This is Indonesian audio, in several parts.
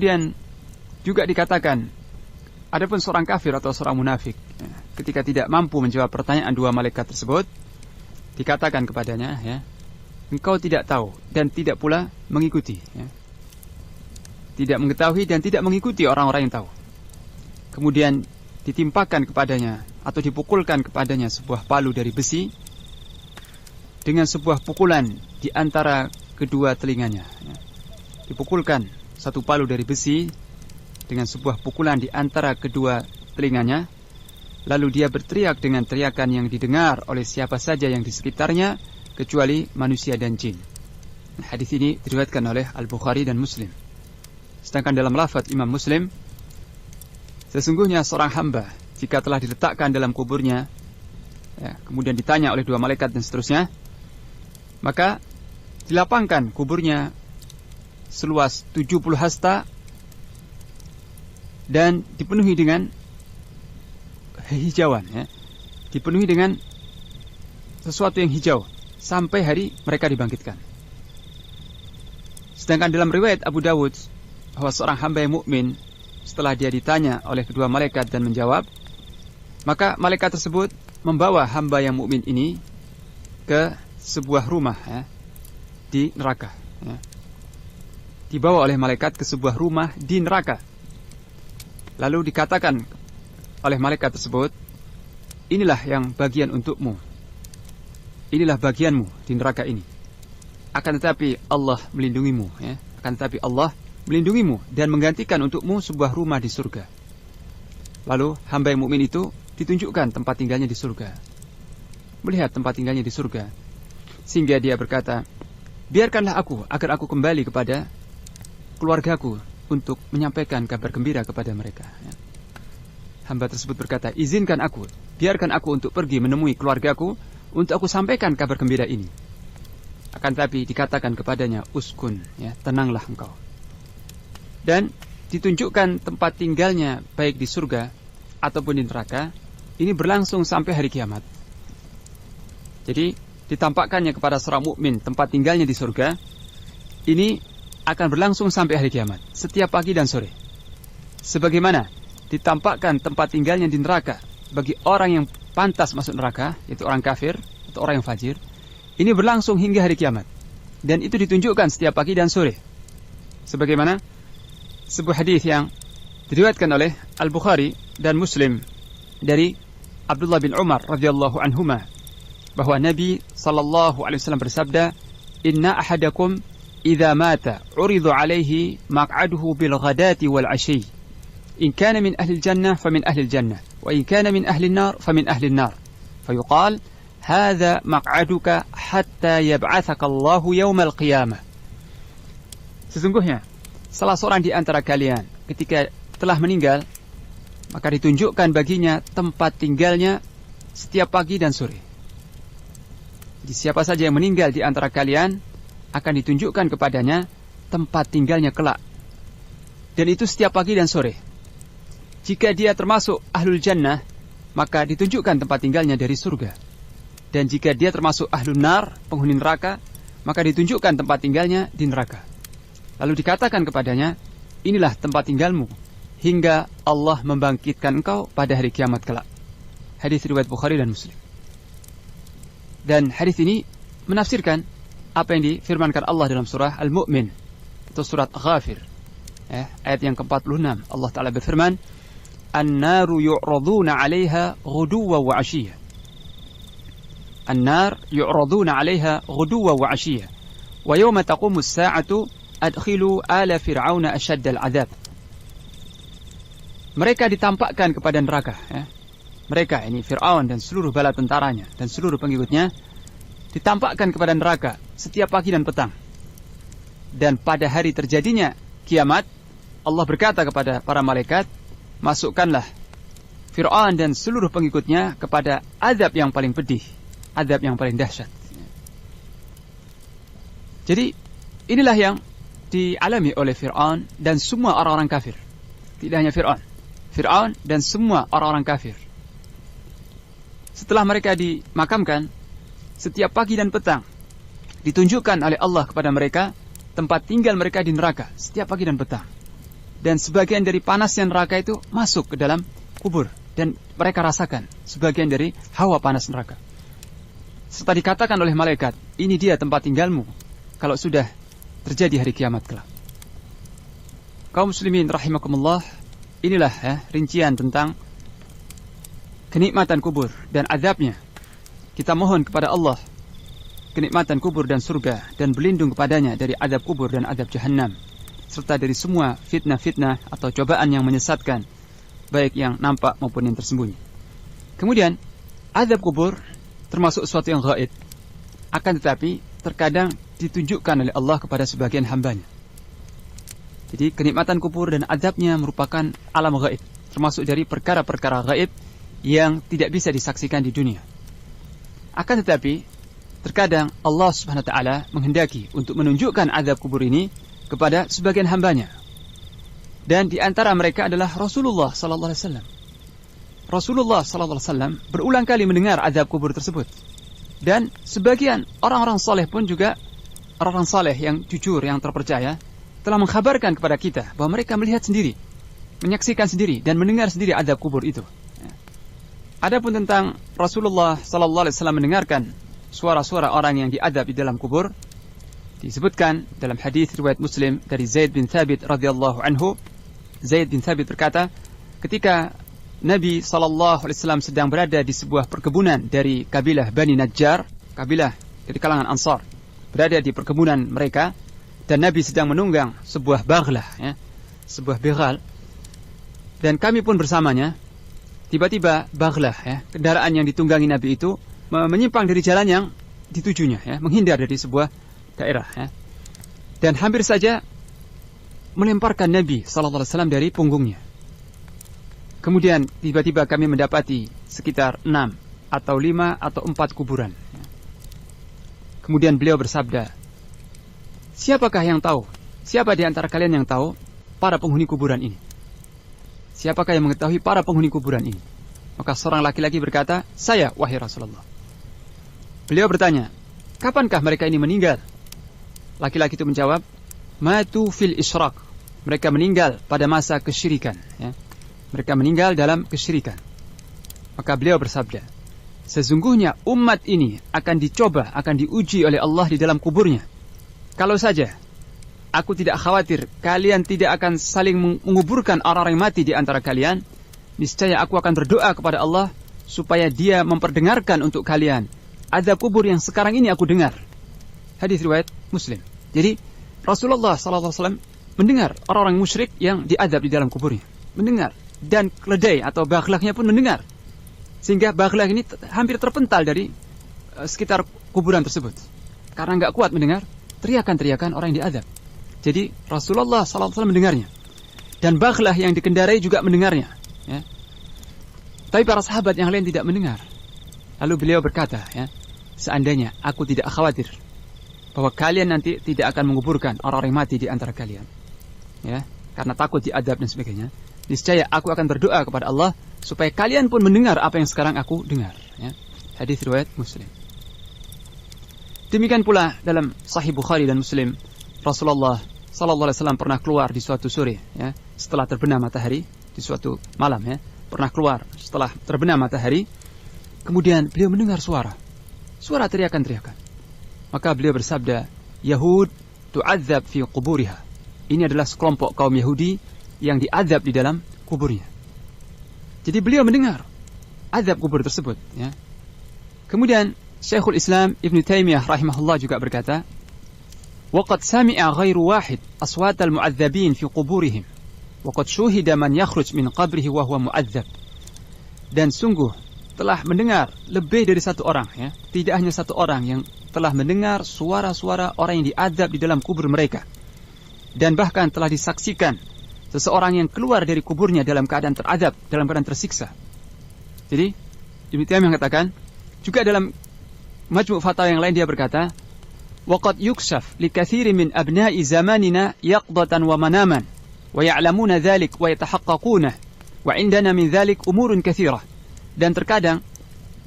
Kemudian juga dikatakan, adapun seorang kafir atau seorang munafik, ketika tidak mampu menjawab pertanyaan dua malaikat tersebut, dikatakan kepadanya, engkau tidak tahu dan tidak pula mengikuti. Tidak mengetahui dan tidak mengikuti orang-orang yang tahu. Kemudian ditimpakan kepadanya atau dipukulkan kepadanya sebuah palu dari besi dengan sebuah pukulan di antara kedua telinganya. Dipukulkan satu palu dari besi dengan sebuah pukulan di antara kedua telinganya. Lalu dia berteriak dengan teriakan yang didengar oleh siapa saja yang di sekitarnya, kecuali manusia dan jin. Hadis ini diriwayatkan oleh Al-Bukhari dan Muslim. Sedangkan dalam lafaz Imam Muslim, sesungguhnya seorang hamba jika telah diletakkan dalam kuburnya, kemudian ditanya oleh dua malaikat dan seterusnya, maka dilapangkan kuburnya seluas 70 hasta dan dipenuhi dengan hijauan, dipenuhi dengan sesuatu yang hijau sampai hari mereka dibangkitkan. Sedangkan dalam riwayat Abu Dawud bahwa seorang hamba yang mukmin setelah dia ditanya oleh kedua malaikat dan menjawab, maka malaikat tersebut membawa hamba yang mukmin ini ke sebuah rumah di neraka. Dibawa oleh malaikat ke sebuah rumah di neraka. Lalu dikatakan oleh malaikat tersebut, inilah yang bagian untukmu. Inilah bagianmu di neraka ini. Akan tetapi Allah melindungimu. Akan tetapi Allah melindungimu dan menggantikan untukmu sebuah rumah di surga. Lalu hamba yang mukmin itu ditunjukkan tempat tinggalnya di surga. Melihat tempat tinggalnya di surga, sehingga dia berkata, biarkanlah aku agar aku kembali kepada keluargaku untuk menyampaikan kabar gembira kepada mereka. Hamba tersebut berkata, izinkan aku, biarkan aku untuk pergi menemui keluargaku untuk aku sampaikan kabar gembira ini. Akan tetapi dikatakan kepadanya, uskun, tenanglah engkau. Dan ditunjukkan tempat tinggalnya baik di surga ataupun di neraka, ini berlangsung sampai hari kiamat. Jadi ditampakkannya kepada seorang mukmin tempat tinggalnya di surga, ini akan berlangsung sampai hari kiamat, setiap pagi dan sore. Sebagaimana ditampakkan tempat tinggalnya di neraka bagi orang yang pantas masuk neraka, yaitu orang kafir atau orang yang fajir, ini berlangsung hingga hari kiamat. Dan itu ditunjukkan setiap pagi dan sore. Sebagaimana sebuah hadis yang diriwayatkan oleh Al-Bukhari dan Muslim dari Abdullah bin Umar radhiyallahu anhuma, bahwa Nabi sallallahu alaihi wasallam bersabda, "Inna ahadakum idza mata uridu alaihi maq'aduhu bil ghadati wal 'ashi. In kana min ahli al-jannah famin ahli al-jannah, wa in kana min ahli an-nar famin ahli an-nar. Fayuqal, hadza maq'aduka hatta yab'atsaka Allahu yaumal qiyamah." Sesungguhnya salah seorang di antara kalian ketika telah meninggal, maka ditunjukkan baginya tempat tinggalnya setiap pagi dan sore. Jadi siapa saja yang meninggal di antara kalian akan ditunjukkan kepadanya tempat tinggalnya kelak. Dan itu setiap pagi dan sore. Jika dia termasuk ahlul jannah, maka ditunjukkan tempat tinggalnya dari surga. Dan jika dia termasuk ahlun nar, penghuni neraka, maka ditunjukkan tempat tinggalnya di neraka. Lalu dikatakan kepadanya, inilah tempat tinggalmu hingga Allah membangkitkan engkau pada hari kiamat kelak. Hadis riwayat Bukhari dan Muslim. Dan hadis ini menafsirkan apa yang difirmankan Allah dalam surah Al-Mu'min atau surat Ghafir, ayat yang ke-46. Allah Ta'ala berfirman, "An-naru yu'raduna 'alaiha ghuduwwan wa 'ashiyya." An-nar yu'raduna 'alaiha ghuduwwan wa 'ashiyya. Wa yawma taqumu as-sa'atu adkhilu ala fir'auna ashaddal 'adzab. Mereka ditampakkan kepada neraka, Mereka ini Fir'aun dan seluruh bala tentaranya dan seluruh pengikutnya ditampakkan kepada neraka setiap pagi dan petang. Dan pada hari terjadinya kiamat, Allah berkata kepada para malaikat, masukkanlah Fir'aun dan seluruh pengikutnya kepada azab yang paling pedih, azab yang paling dahsyat. Jadi inilah yang dialami oleh Fir'aun dan semua orang-orang kafir. Tidak hanya Fir'aun dan semua orang-orang kafir. Setelah mereka dimakamkan, setiap pagi dan petang ditunjukkan oleh Allah kepada mereka tempat tinggal mereka di neraka setiap pagi dan petang. Dan sebagian dari panasnya neraka itu masuk ke dalam kubur. Dan mereka rasakan sebagian dari hawa panas neraka. Serta dikatakan oleh malaikat, ini dia tempat tinggalmu kalau sudah terjadi hari kiamat kelak. Kaum muslimin rahimakumullah, inilah rincian tentang kenikmatan kubur dan azabnya. Kita mohon kepada Allah kenikmatan kubur dan surga, dan berlindung kepadanya dari azab kubur dan azab jahannam, serta dari semua fitnah-fitnah atau cobaan yang menyesatkan, baik yang nampak maupun yang tersembunyi. Kemudian, azab kubur termasuk sesuatu yang gaib, akan tetapi terkadang ditunjukkan oleh Allah kepada sebagian hambanya. Jadi kenikmatan kubur dan azabnya merupakan alam gaib, termasuk dari perkara-perkara gaib yang tidak bisa disaksikan di dunia. Akan tetapi terkadang Allah Subhanahu wa taala menghendaki untuk menunjukkan azab kubur ini kepada sebagian hambanya. Dan di antara mereka adalah Rasulullah sallallahu alaihi wasallam. Rasulullah sallallahu alaihi wasallam berulang kali mendengar azab kubur tersebut. Dan sebagian orang-orang saleh pun juga, orang-orang saleh yang jujur, yang terpercaya, telah mengkhabarkan kepada kita bahwa mereka melihat sendiri, menyaksikan sendiri dan mendengar sendiri azab kubur itu. Adapun tentang Rasulullah sallallahu alaihi wasallam mendengarkan suara-suara orang yang diazab di dalam kubur, disebutkan dalam hadis riwayat Muslim dari Zaid bin Thabit radhiyallahu anhu. Zaid bin Thabit berkata, ketika Nabi sallallahu alaihi wasallam sedang berada di sebuah perkebunan dari kabilah Bani Najjar, kabilah dari kalangan Ansar, berada di perkebunan mereka, dan Nabi sedang menunggang sebuah baghlah, sebuah begal, dan kami pun bersamanya. Tiba-tiba baghlah, kendaraan yang ditunggangi Nabi itu menyimpang dari jalan yang ditujunya, menghindar dari sebuah daerah, dan hampir saja melemparkan Nabi sallallahu alaihi wasallam dari punggungnya. Kemudian tiba-tiba kami mendapati sekitar 6 atau 5 atau 4 kuburan. Kemudian beliau bersabda, siapakah yang tahu? Siapa di antara kalian yang tahu para penghuni kuburan ini? Siapakah yang mengetahui para penghuni kuburan ini? Maka seorang laki-laki berkata, saya, wahai Rasulullah. Beliau bertanya, kapankah mereka ini meninggal? Laki-laki itu menjawab, matu fil isyrak. Mereka meninggal pada masa kesyirikan. Mereka meninggal dalam kesyirikan. Maka beliau bersabda, sesungguhnya umat ini akan dicoba, akan diuji oleh Allah di dalam kuburnya. Kalau saja aku tidak khawatir kalian tidak akan saling menguburkan orang-orang yang mati di antara kalian, niscaya aku akan berdoa kepada Allah supaya Dia memperdengarkan untuk kalian azab kubur yang sekarang ini aku dengar. Hadis riwayat Muslim. Jadi Rasulullah SAW mendengar orang-orang musyrik yang diazab di dalam kuburnya, mendengar, dan keledai atau baghlahnya pun mendengar, sehingga baghlah ini hampir terpental dari sekitar kuburan tersebut karena nggak kuat mendengar teriakan-teriakan orang yang diazab. Jadi Rasulullah SAW mendengarnya, dan baghlah yang dikendarai juga mendengarnya. Tapi para sahabat yang lain tidak mendengar. Lalu beliau berkata, seandainya aku tidak khawatir bahwa kalian nanti tidak akan menguburkan orang-orang mati di antara kalian, karena takut diazab dan sebagainya, niscaya aku akan berdoa kepada Allah supaya kalian pun mendengar apa yang sekarang aku dengar. Hadis riwayat Muslim. Demikian pula dalam Sahih Bukhari dan Muslim, Rasulullah sallallahu alaihi wasallam pernah keluar di suatu sore, setelah terbenam matahari, di suatu malam, pernah keluar setelah terbenam matahari. Kemudian beliau mendengar suara teriakan-teriakan. Maka beliau bersabda, Yahud tu'adzab fi quburiha. Ini adalah sekelompok kaum Yahudi yang diazab di dalam kuburnya. Jadi beliau mendengar azab kubur tersebut. Kemudian Syekhul Islam Ibn Taimiyah rahimahullah juga berkata, وَقَدْ سَمِعَ غَيْرُ وَاحِدْ أَصْوَاتَ الْمُعَذَّبِينَ فِي قُبُورِهِمْ وَقَدْ شُهِدَ مَنْ يَخْرُجْ مِنْ قَبْرِهِ وَهُوَ مُعَذَّبْ. Dan sungguh telah mendengar lebih dari satu orang, tidak hanya satu orang yang telah mendengar suara-suara orang yang diazab di dalam kubur mereka, dan bahkan telah disaksikan seseorang yang keluar dari kuburnya dalam keadaan terazab, dalam keadaan tersiksa. Jadi Ibnu Taimiyah mengatakan, juga dalam Majmu' Fatawa yang lain dia berkata, وَقَدْ يُكْشَفْ لِكَثِيرٍ مِنْ أَبْنَاءِ زَمَانِنَا يَقْضَةً وَمَنَامًا وَيَعْلَمُونَ ذَلِكَ وَيَتَحَقَّقُونَ وَعِنْدَنَا مِنْ ذَلِكَ أُمُورٌ كَثِيرَةٌ. Dan terkadang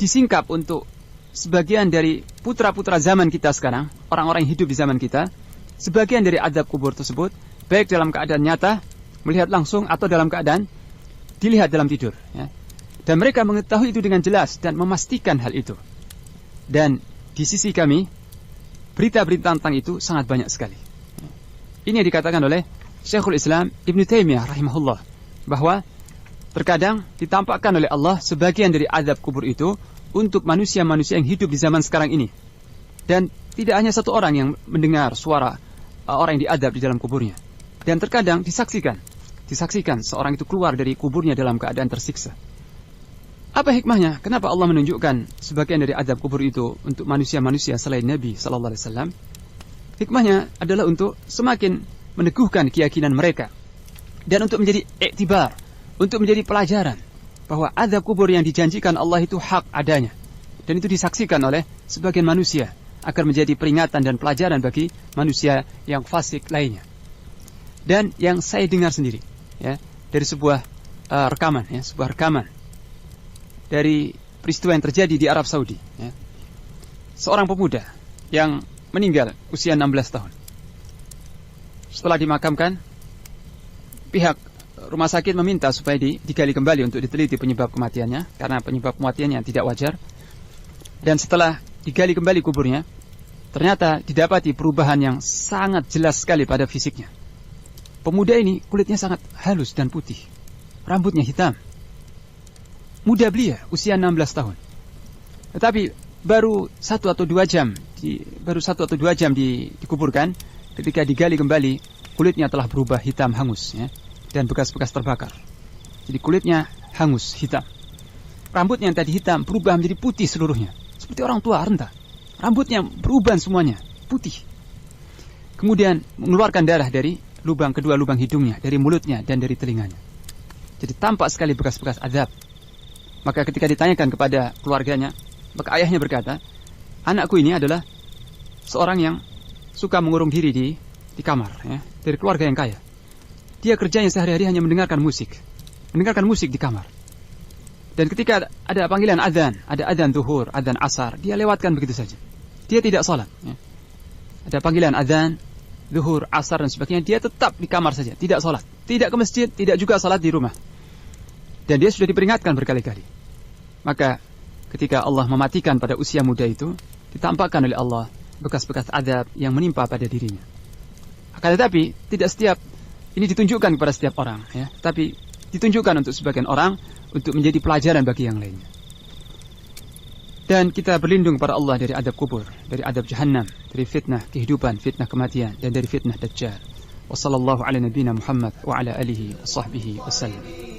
disingkap untuk sebagian dari putra-putra zaman kita sekarang, orang-orang yang hidup di zaman kita, sebagian dari azab kubur tersebut, baik dalam keadaan nyata melihat langsung atau dalam keadaan dilihat dalam tidur. Ya. Dan mereka mengetahui itu dengan jelas dan memastikan hal itu. Dan di sisi kami, berita-berita tentang itu sangat banyak sekali. Ini yang dikatakan oleh Syekhul Islam Ibn Taimiyah rahimahullah, bahwa terkadang ditampakkan oleh Allah sebagian dari azab kubur itu untuk manusia-manusia yang hidup di zaman sekarang ini. Dan tidak hanya satu orang yang mendengar suara orang yang diazab di dalam kuburnya. Dan terkadang disaksikan seorang itu keluar dari kuburnya dalam keadaan tersiksa. Apa hikmahnya? Kenapa Allah menunjukkan sebagian dari azab kubur itu untuk manusia-manusia selain Nabi sallallahu alaihi wasallam? Hikmahnya adalah untuk semakin meneguhkan keyakinan mereka dan untuk menjadi iktibar, untuk menjadi pelajaran bahwa azab kubur yang dijanjikan Allah itu hak adanya dan itu disaksikan oleh sebagian manusia agar menjadi peringatan dan pelajaran bagi manusia yang fasik lainnya. Dan yang saya dengar sendiri, ya, dari sebuah rekaman dari peristiwa yang terjadi di Arab Saudi, ya. Seorang pemuda yang meninggal usia 16 tahun. Setelah dimakamkan, pihak rumah sakit meminta supaya digali kembali untuk diteliti penyebab kematiannya, karena penyebab kematiannya tidak wajar. Dan setelah digali kembali kuburnya, ternyata didapati perubahan yang sangat jelas sekali pada fisiknya. Pemuda ini kulitnya sangat halus dan putih, rambutnya hitam, muda belia, usia 16 tahun. Tetapi baru 1 atau 2 jam dikuburkan, ketika digali kembali, kulitnya telah berubah hitam hangus, ya, dan bekas-bekas terbakar. Jadi kulitnya hangus, hitam. Rambutnya yang tadi hitam berubah menjadi putih seluruhnya, seperti orang tua renta. Rambutnya berubah semuanya, putih. Kemudian mengeluarkan darah dari kedua lubang hidungnya, dari mulutnya dan dari telinganya. Jadi tampak sekali bekas-bekas azab. Maka ketika ditanyakan kepada keluarganya, maka ayahnya berkata, anakku ini adalah seorang yang suka mengurung diri di kamar, ya, dari keluarga yang kaya. Dia kerjanya sehari-hari hanya mendengarkan musik di kamar. Dan ketika ada panggilan azan, ada azan zuhur, azan asar, dia lewatkan begitu saja. Dia tidak salat. Ya. Ada panggilan azan, zuhur, asar dan sebagainya, dia tetap di kamar saja, tidak salat, tidak ke masjid, tidak juga salat di rumah. Dan dia sudah diperingatkan berkali-kali. Maka ketika Allah mematikan pada usia muda itu, ditampakkan oleh Allah bekas-bekas azab yang menimpa pada dirinya. Akan tetapi tidak setiap ini ditunjukkan kepada setiap orang, ya, tapi ditunjukkan untuk sebagian orang untuk menjadi pelajaran bagi yang lainnya. Dan kita berlindung kepada Allah dari azab kubur, dari azab jahannam, dari fitnah kehidupan, fitnah kematian, dan dari fitnah dajjal. Wassallallahu ala nabiyyina Muhammad wa ala alihi wa sahbihi wasallam.